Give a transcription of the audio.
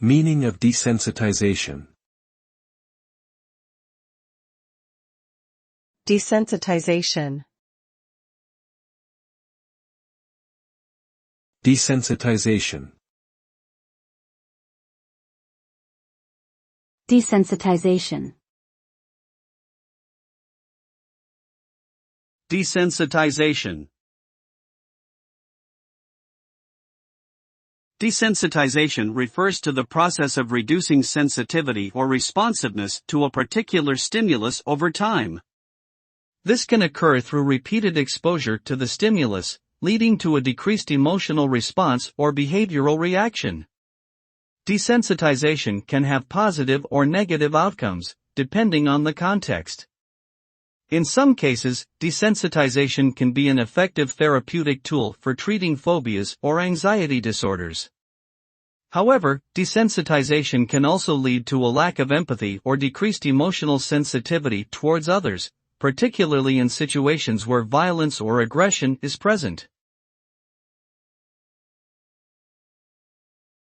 Meaning of desensitization. Desensitization. Desensitization. Desensitization. Desensitization. Desensitization refers to the process of reducing sensitivity or responsiveness to a particular stimulus over time. This can occur through repeated exposure to the stimulus, leading to a decreased emotional response or behavioral reaction. Desensitization can have positive or negative outcomes, depending on the context. In some cases, desensitization can be an effective therapeutic tool for treating phobias or anxiety disorders. However, desensitization can also lead to a lack of empathy or decreased emotional sensitivity towards others, particularly in situations where violence or aggression is present.